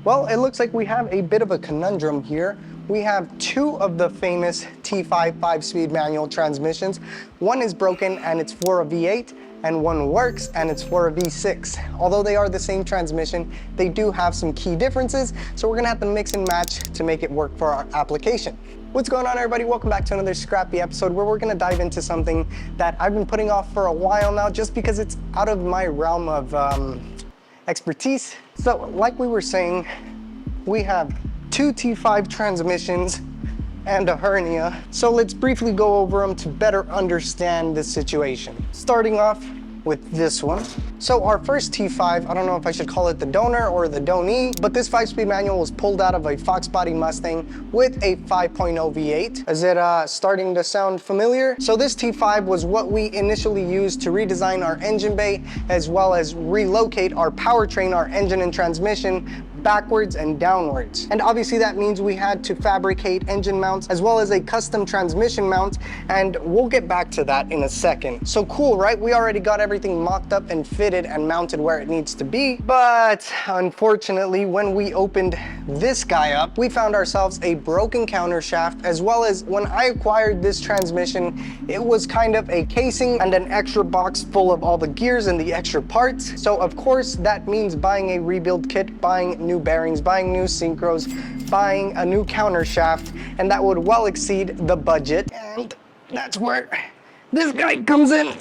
Well, it looks like we have a bit of a conundrum here. We have two of the famous T5 5-speed manual transmissions. One is broken and it's for a V8, and one works and it's for a V6. Although they are the same transmission, they do have some key differences, so we're gonna have to mix and match to make it work for our application. What's going on, everybody? Welcome back to another scrappy episode where we're gonna dive into something that I've been putting off for a while now, just because it's out of my realm of expertise. So like we were saying, we have two T5 transmissions and a hernia. So let's briefly go over them to better understand the situation. Starting off with this one. So our first T5, I don't know if I should call it the donor or the donee, but this 5-speed manual was pulled out of a Fox body Mustang with a 5.0 V8. Is it starting to sound familiar? So this T5 was what we initially used to redesign our engine bay, as well as relocate our powertrain, our engine and transmission, backwards and downwards. And obviously that means we had to fabricate engine mounts as well as a custom transmission mount, and we'll get back to that in a second. So cool, right? We already got everything mocked up and fitted and mounted where it needs to be, but unfortunately when we opened this guy up, we found ourselves a broken countershaft, as well as when I acquired this transmission, it was kind of a casing and an extra box full of all the gears and the extra parts. So of course that means buying a rebuild kit, buying new bearings, buying new synchros, buying a new counter shaft, and that would well exceed the budget. And that's where this guy comes in.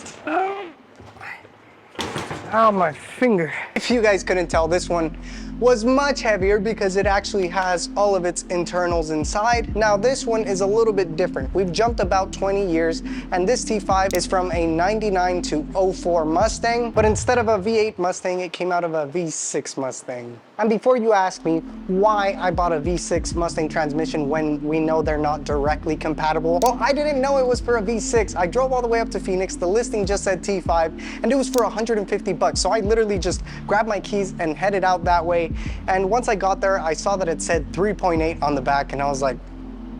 Oh, my finger. If you guys couldn't tell, this one was much heavier because it actually has all of its internals inside. Now this one is a little bit different. We've jumped about 20 years, and this T5 is from a 99 to 04 Mustang, but instead of a V8 Mustang, it came out of a V6 Mustang. And before you ask me why I bought a V6 Mustang transmission when we know they're not directly compatible, well, I didn't know it was for a V6. I drove all the way up to Phoenix, the listing just said T5, and it was for 150 bucks. So I literally just grabbed my keys and headed out that way. And once I got there, I saw that it said 3.8 on the back, and I was like,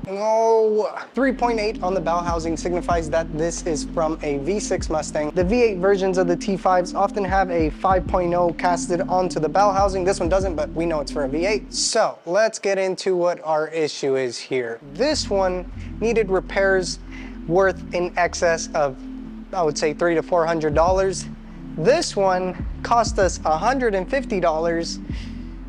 no. 3.8 on the bell housing signifies that this is from a V6 Mustang. The V8 versions of the T5s often have a 5.0 casted onto the bell housing. This one doesn't, but we know it's for a V8. So let's get into what our issue is here. This one needed repairs worth in excess of, I would say, $300 to $400. This one cost us $150,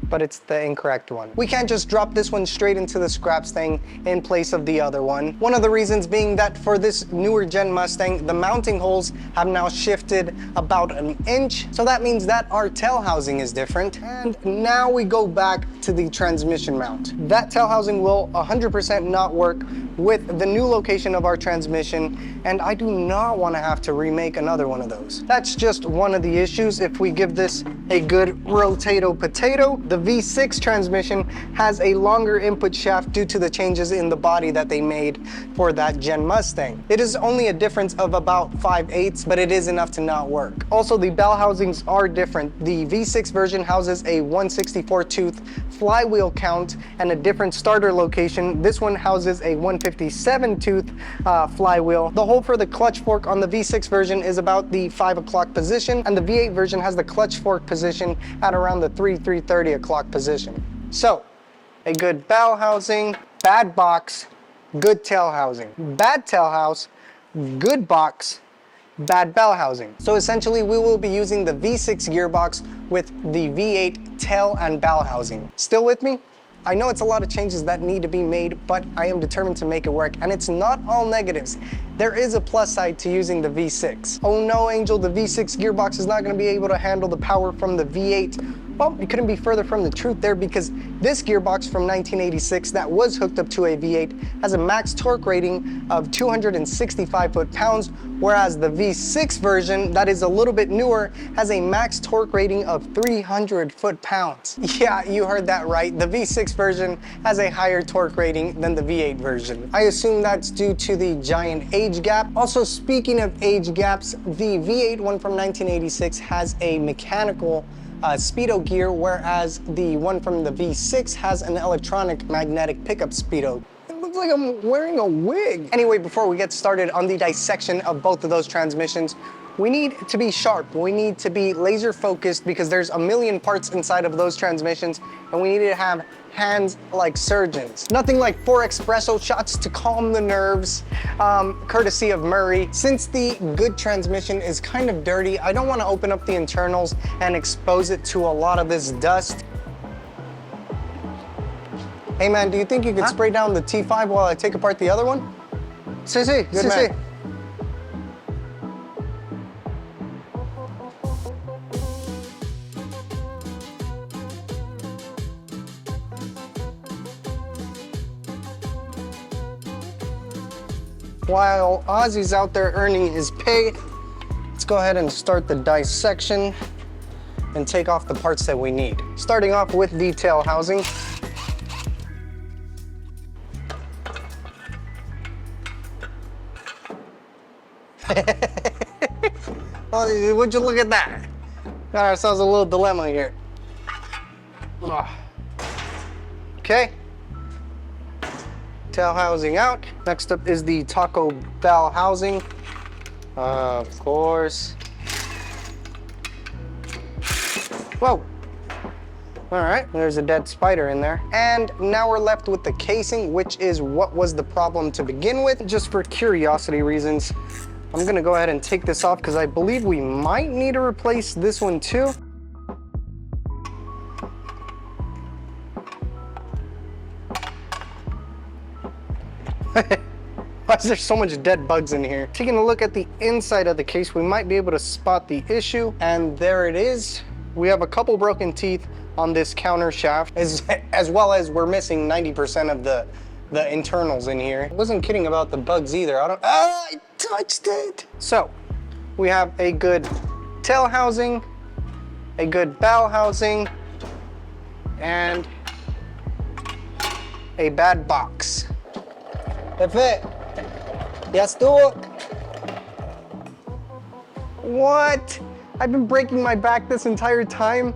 but it's the incorrect one. We can't just drop this one straight into the Scrapstang in place of the other one. One of the reasons being that for this newer gen Mustang, the mounting holes have now shifted about an inch. So that means that our tail housing is different. And now we go back to the transmission mount. That tail housing will 100% not work with the new location of our transmission, and I do not want to have to remake another one of those. That's just one of the issues. If we give this a good rotato potato, the V6 transmission has a longer input shaft due to the changes in the body that they made for that gen Mustang. It is only a difference of about 5/8, but it is enough to not work. Also, the bell housings are different. The V6 version houses a 164 tooth flywheel count and a different starter location. This one houses a 157 tooth flywheel. The hole for the clutch fork on the V6 version is about the 5 o'clock position, and the V8 version has the clutch fork position at around the 3:30 o'clock position. So a good bell housing, bad box, good tail housing. Bad tail house, good box, bad bell housing. So essentially we will be using the V6 gearbox with the V8 tail and bell housing. Still with me? I know it's a lot of changes that need to be made, but I am determined to make it work, and it's not all negatives. There is a plus side to using the V6. Oh no, Angel, the V6 gearbox is not going to be able to handle the power from the V8. Well, you couldn't be further from the truth there, because this gearbox from 1986 that was hooked up to a V8 has a max torque rating of 265 foot-pounds, whereas the V6 version that is a little bit newer has a max torque rating of 300 foot-pounds. Yeah, you heard that right. The V6 version has a higher torque rating than the V8 version. I assume that's due to the giant age gap. Also, speaking of age gaps, the V8 one from 1986 has a mechanical speedo gear, whereas the one from the V6 has an electronic magnetic pickup speedo. It looks like I'm wearing a wig. Anyway, before we get started on the dissection of both of those transmissions, We need to be sharp. We need to be laser focused because there's a million parts inside of those transmissions, and we need to have hands like surgeons. Nothing like 4 espresso shots to calm the nerves, courtesy of Murray. Since the good transmission is kind of dirty, I don't want to open up the internals and expose it to a lot of this dust. Hey man, do you think you could spray down the T5 while I take apart the other one? Sí, sí, Good sí, man. sí. While Ozzy's out there earning his pay, let's go ahead and start the dissection and take off the parts that we need. Starting off with the tail housing. Oh, would you look at that? Got ourselves a little dilemma here. Okay. Tail housing out. Next up is the Taco Bell housing. Of course. Whoa. All right, there's a dead spider in there. And now we're left with the casing, which is what was the problem to begin with. Just for curiosity reasons, I'm gonna go ahead and take this off because I believe we might need to replace this one too. Why is there so much dead bugs in here? Taking a look at the inside of the case, we might be able to spot the issue. And there it is. We have a couple broken teeth on this counter shaft, as well as we're missing 90% of the internals in here. I wasn't kidding about the bugs either. I touched it. So we have a good tail housing, a good bow housing, and a bad box. Jefe, ya estuvo. What? I've been breaking my back this entire time,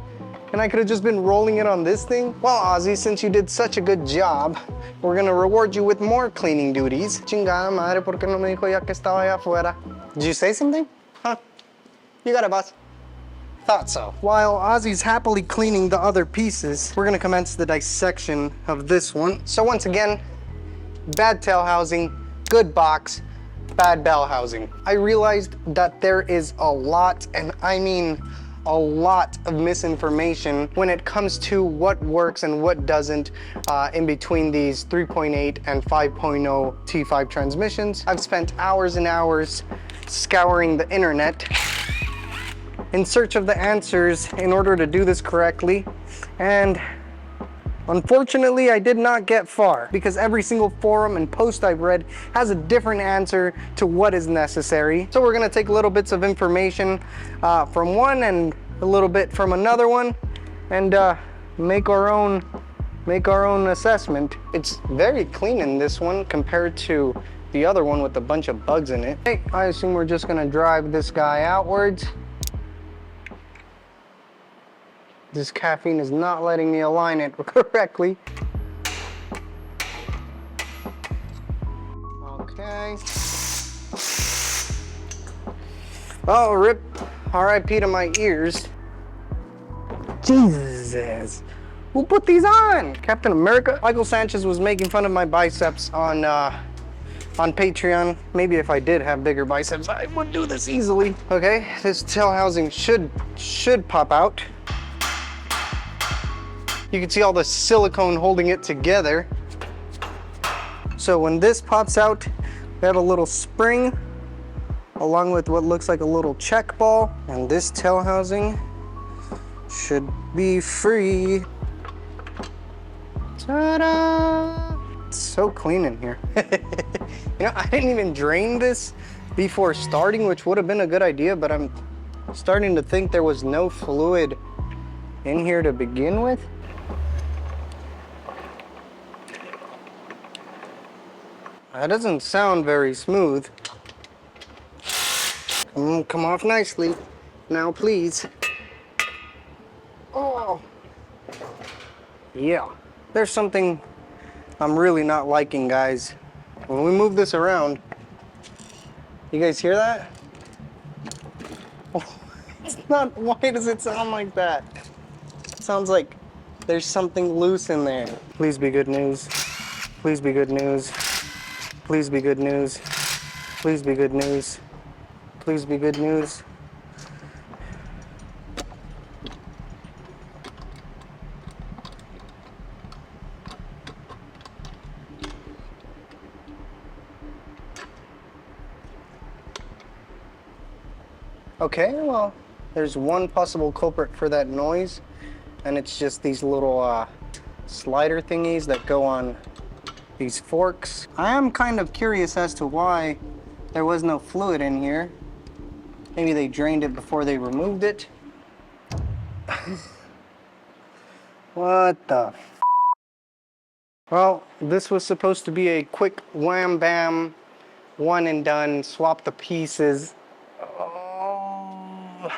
and I could have just been rolling it on this thing? Well, Ozzy, since you did such a good job, we're gonna reward you with more cleaning duties. Chingada madre, ¿por qué no me dijo ya que estaba allá afuera? Did you say something? Huh? You got it, boss. Thought so. While Ozzy's happily cleaning the other pieces, we're gonna commence the dissection of this one. So once again, bad tail housing, good box, bad bell housing. I realized that there is a lot, and I mean a lot of misinformation when it comes to what works and what doesn't in between these 3.8 and 5.0 T5 transmissions. I've spent hours and hours scouring the internet in search of the answers in order to do this correctly, and unfortunately, I did not get far because every single forum and post I've read has a different answer to what is necessary. So we're gonna take little bits of information from one and a little bit from another one and make our own assessment. It's very clean in this one compared to the other one with a bunch of bugs in it. Okay, I assume we're just gonna drive this guy outwards. This caffeine is not letting me align it correctly. Okay. Oh, rip. RIP to my ears. Jesus. Who put these on? Captain America? Michael Sanchez was making fun of my biceps on Patreon. Maybe if I did have bigger biceps, I would do this easily. Okay, this tail housing should pop out. You can see all the silicone holding it together. So when this pops out, we have a little spring along with what looks like a little check ball, and this tail housing should be free. Ta-da! It's so clean in here. You know, I didn't even drain this before starting, which would have been a good idea, but I'm starting to think there was no fluid in here to begin with. That doesn't sound very smooth. Come off nicely. Now, please. Oh. Yeah. There's something I'm really not liking, guys. When we move this around, you guys hear that? It's not, why does it sound like that? It sounds like there's something loose in there. Please be good news. Please be good news. Please be good news. Please be good news. Please be good news. Okay, well, there's one possible culprit for that noise, and it's just these little slider thingies that go on these forks. I am kind of curious as to why there was no fluid in here. Maybe they drained it before they removed it. What the f? Well, this was supposed to be a quick wham bam, one and done, swap the pieces.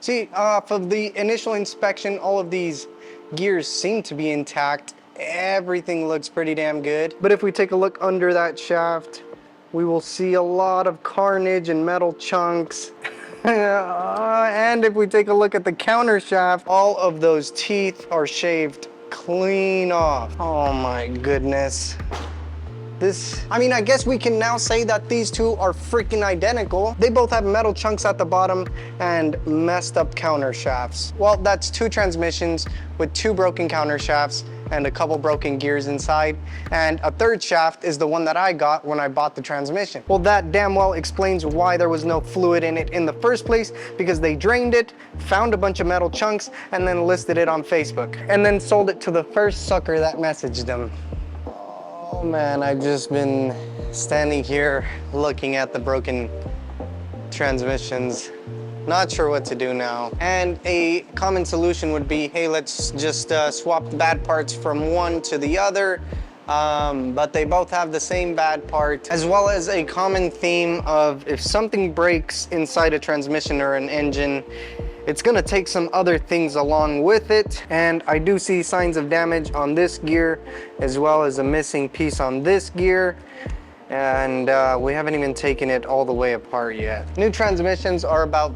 See, off of the initial inspection, all of these gears seem to be intact. Everything looks pretty damn good. But if we take a look under that shaft, we will see a lot of carnage and metal chunks. And if we take a look at the counter shaft, all of those teeth are shaved clean off. Oh my goodness. I guess we can now say that these two are freaking identical. They both have metal chunks at the bottom and messed up counter shafts. Well, that's two transmissions with two broken counter shafts and a couple broken gears inside. And a third shaft is the one that I got when I bought the transmission. Well, that damn well explains why there was no fluid in it in the first place, because they drained it, found a bunch of metal chunks, and then listed it on Facebook. And then sold it to the first sucker that messaged them. Oh man, I've just been standing here looking at the broken transmissions. Not sure what to do now. And a common solution would be, hey, let's just swap the bad parts from one to the other. But they both have the same bad part, as well as a common theme of if something breaks inside a transmission or an engine, it's gonna take some other things along with it. And I do see signs of damage on this gear, as well as a missing piece on this gear. And we haven't even taken it all the way apart yet. New transmissions are about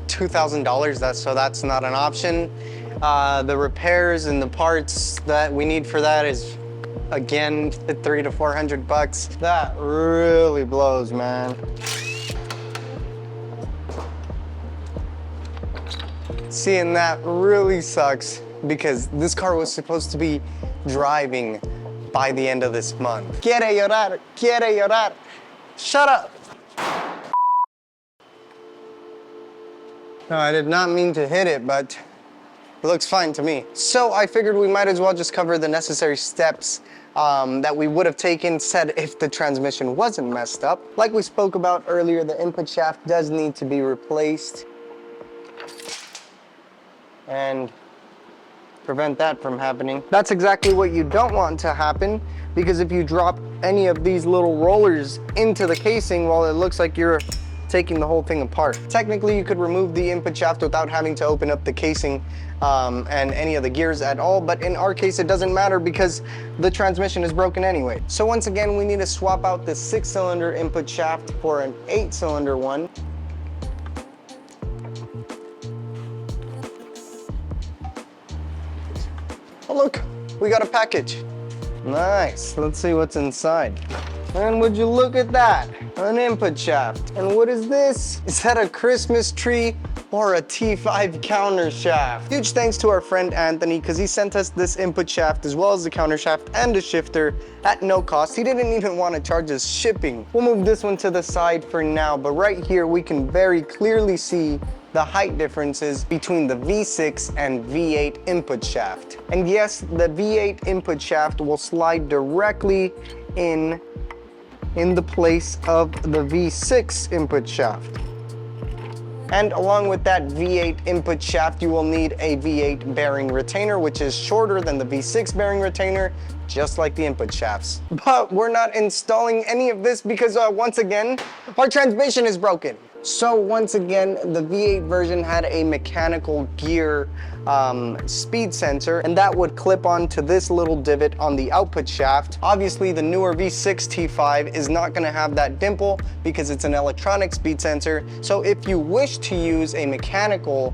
$2,000, so that's not an option. The repairs and the parts that we need for that is, again, $300 to $400. That really blows, man. Seeing that really sucks, because this car was supposed to be driving by the end of this month. Quiere llorar, quiere llorar. Shut up. No, I did not mean to hit it, but it looks fine to me. So I figured we might as well just cover the necessary steps that we would have taken said if the transmission wasn't messed up. Like we spoke about earlier, the input shaft does need to be replaced and prevent that from happening. That's exactly what you don't want to happen, because if you drop any of these little rollers into the casing, well, it looks like you're taking the whole thing apart. Technically, you could remove the input shaft without having to open up the casing and any of the gears at all, but in our case, it doesn't matter because the transmission is broken anyway. So once again, we need to swap out the 6-cylinder input shaft for an 8-cylinder one. Oh look, we got a package. Nice, let's see what's inside. And would you look at that, an input shaft. And what is this? Is that a Christmas tree or a T5 counter shaft? Huge thanks to our friend Anthony, because he sent us this input shaft as well as the counter shaft and a shifter at no cost. He didn't even want to charge us shipping. We'll move this one to the side for now, but right here we can very clearly see the height differences between the V6 and V8 input shaft. And yes, the V8 input shaft will slide directly in the place of the V6 input shaft. And along with that V8 input shaft, you will need a V8 bearing retainer, which is shorter than the V6 bearing retainer, just like the input shafts. But we're not installing any of this because once again, our transmission is broken. So once again, the V8 version had a mechanical gear speed sensor, and that would clip onto this little divot on the output shaft. Obviously, the newer V6 T5 is not going to have that dimple because it's an electronic speed sensor. So if you wish to use a mechanical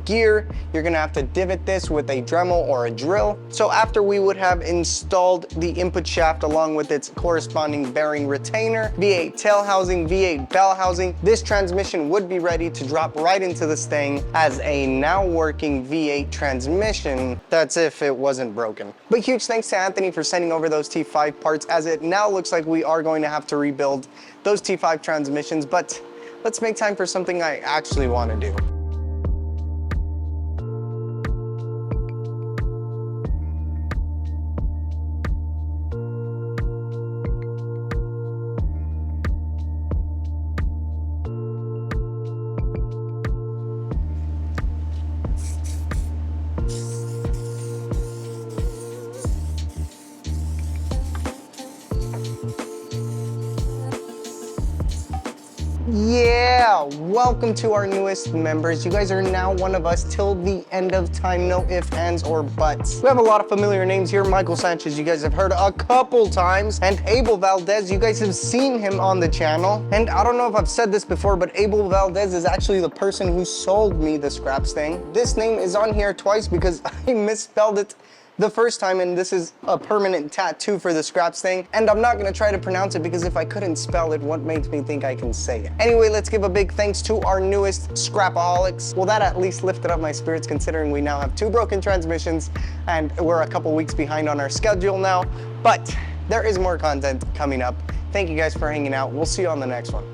gear, you're going to have to divot this with a Dremel or a drill. So after we would have installed the input shaft along with its corresponding bearing retainer, V8 tail housing, V8 bell housing, this transmission would be ready to drop right into this thing as a now working V8 transmission. That's if it wasn't broken. But huge thanks to Anthony for sending over those T5 parts, as it now looks like we are going to have to rebuild those T5 transmissions, but let's make time for something I actually want to do. Yeah, welcome to our newest members. You guys are now one of us till the end of time, no ifs, ands, or buts. We have a lot of familiar names here. Michael Sanchez, you guys have heard a couple times, and Abel Valdez, you guys have seen him on the channel. And I don't know if I've said this before, but Abel Valdez is actually the person who sold me the Scrapstang. This name is on here twice because I misspelled it the first time, and this is a permanent tattoo for the Scrapstang, and I'm not gonna try to pronounce it because if I couldn't spell it, what makes me think I can say it? Anyway, let's give a big thanks to our newest Scrapaholics. Well, that at least lifted up my spirits considering we now have 2 broken transmissions and we're a couple weeks behind on our schedule now, but there is more content coming up. Thank you guys for hanging out. We'll see you on the next one.